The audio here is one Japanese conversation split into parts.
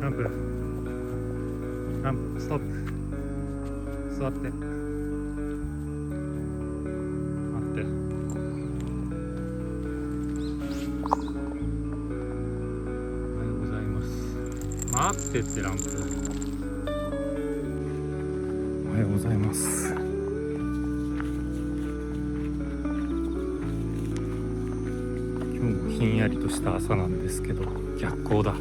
ランプストップ。座って待って。おはようございます。待ってってランプ。おはようございます。今日もひんやりとした朝なんですけど、逆光だ。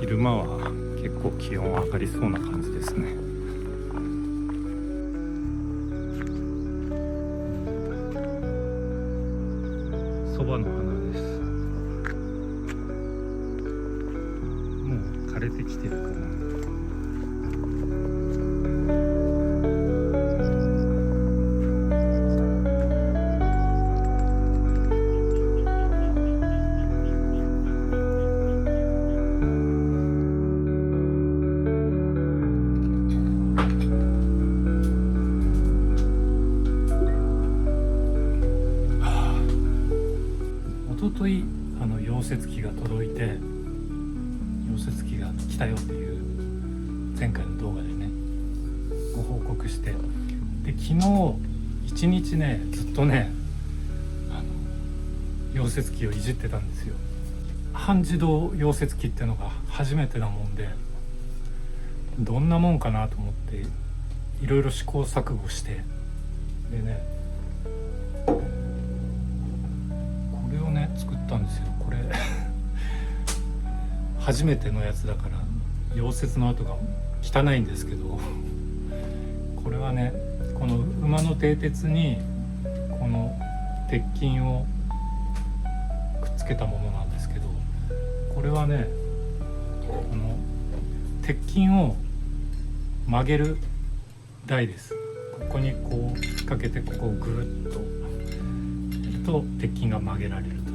昼間は結構気温上がりそうな感じですね。そばの花です。もう枯れてきてるかな。一昨日溶接機が届いて、溶接機が来たよっていう前回の動画でねご報告して、で昨日一日ねずっとね溶接機をいじってたんですよ。半自動溶接機ってのが初めてなもんで、どんなもんかなと思っていろいろ試行錯誤して、でね作ったんですよ。これ初めてのやつだから溶接の跡が汚いんですけど、これはねこの馬の蹄鉄にこの鉄筋をくっつけたものなんですけど、これはねこの鉄筋を曲げる台です。ここにこう引っ掛けて、ここをぐーっとやると鉄筋が曲げられるという。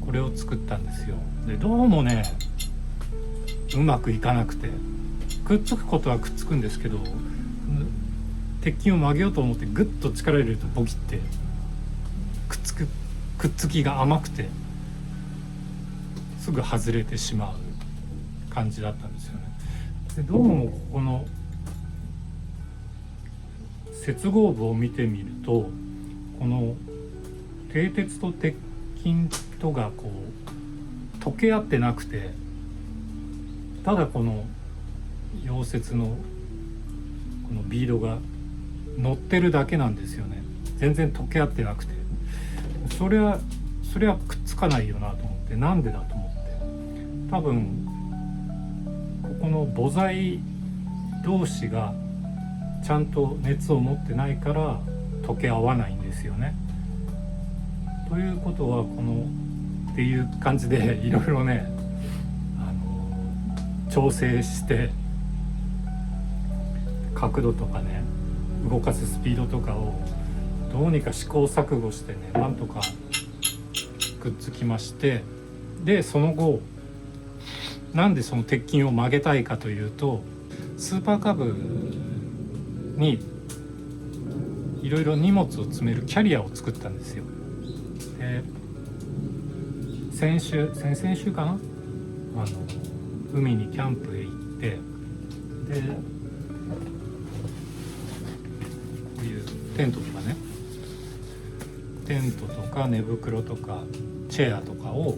これを作ったんですよ。でどうもねうまくいかなくて、くっつくことはくっつくんですけど、鉄筋を曲げようと思ってグッと力入れるとボキってくっつきが甘くてすぐ外れてしまう感じだったんですよね。でどうもここの接合部を見てみると、この蹄鉄と鉄筋とがこう溶け合ってなくて、ただこの溶接のこのビードが乗ってるだけなんですよね。全然溶け合ってなくて、それはくっつかないよなと思って、なんでだと思って、多分ここの母材同士がちゃんと熱を持ってないから溶け合わないんですよね。ということはこのっていう感じでいろいろね調整して、角度とかね動かすスピードとかをどうにか試行錯誤してね、なんとかくっつきまして、でその後なんでその鉄筋を曲げたいかというと、スーパーカブにいろいろ荷物を詰めるキャリアを作ったんですよ。で先々週かな、海にキャンプへ行って、でこういうテントとかね、テントとか寝袋とかチェアとかを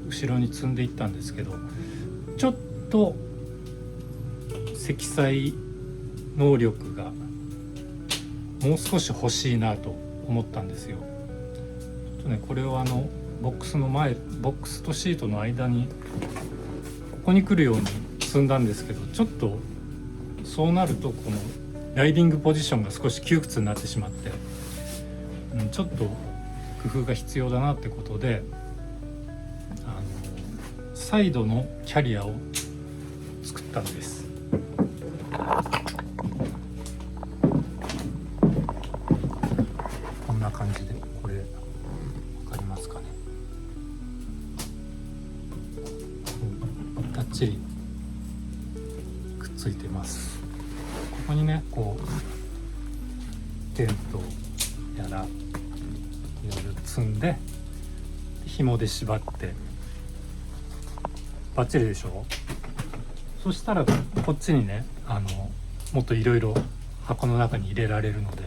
後ろに積んでいったんですけど、ちょっと積載能力がもう少し欲しいなと思ったんですよ。ちょっとねこれをボックスとシートの間にここに来るように積んだんですけど、ちょっとそうなるとこのライディングポジションが少し窮屈になってしまって、ちょっと工夫が必要だなってことで、サイドのキャリアを作ったんです。ちりくっついてます。ここにねこうテントやらいろいろ積んで紐で縛ってバッチリでしょ。そしたらこっちにねもっといろいろ箱の中に入れられるので、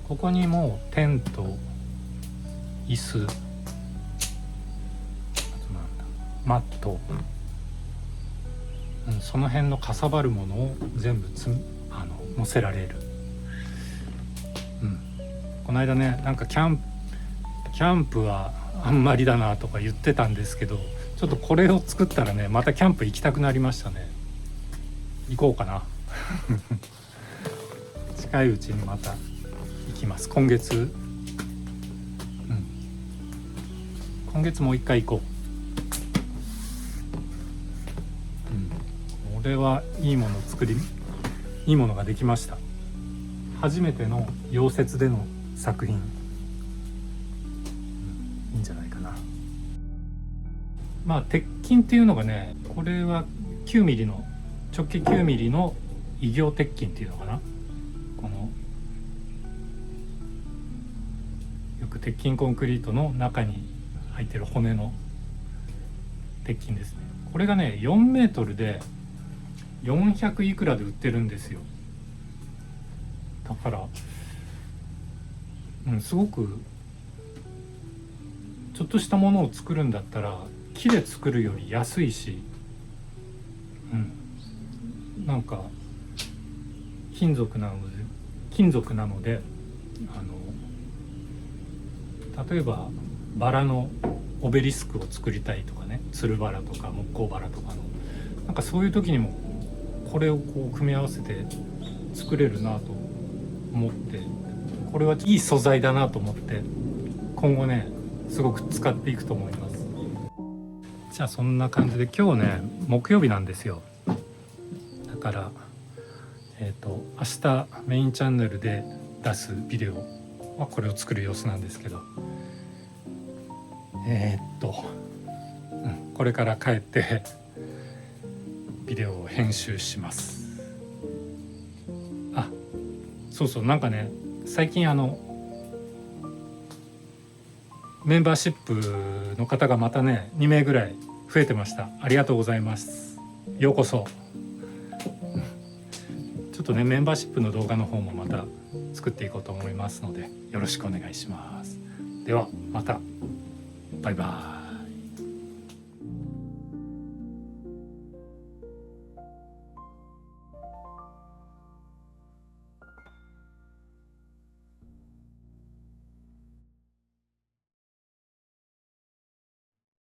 ここにもうテント、椅子、あとなんだマット、その辺のかさばるものを全部乗せられる。この間ねなんかキャンプはあんまりだなとか言ってたんですけど、ちょっとこれを作ったらねまたキャンプ行きたくなりましたね。行こうかな近いうちにまた行きます。今月もう一回行こう。これはいいものができました。初めての溶接での作品、いいんじゃないかな。まあ鉄筋っていうのがね、これは9ミリの直径9ミリの異形鉄筋っていうのかな。このよく鉄筋コンクリートの中に入ってる骨の鉄筋ですね。これがね4メートルで400いくらで売ってるんですよ。だから、すごくちょっとしたものを作るんだったら木で作るより安いし、なんか金属なので例えばバラのオベリスクを作りたいとかね、つるバラとか木工バラとかのなんかそういう時にもこれをこう組み合わせて作れるなと思って、これはいい素材だなと思って今後ねすごく使っていくと思います。じゃあそんな感じで今日ね木曜日なんですよ。だから明日メインチャンネルで出すビデオはこれを作る様子なんですけど、これから帰ってビデオを編集します。そうなんかね最近メンバーシップの方がまたね2名ぐらい増えてました。ありがとうございます。ようこそ。ちょっとねメンバーシップの動画の方もまた作っていこうと思いますのでよろしくお願いします。ではまた。バイバイ。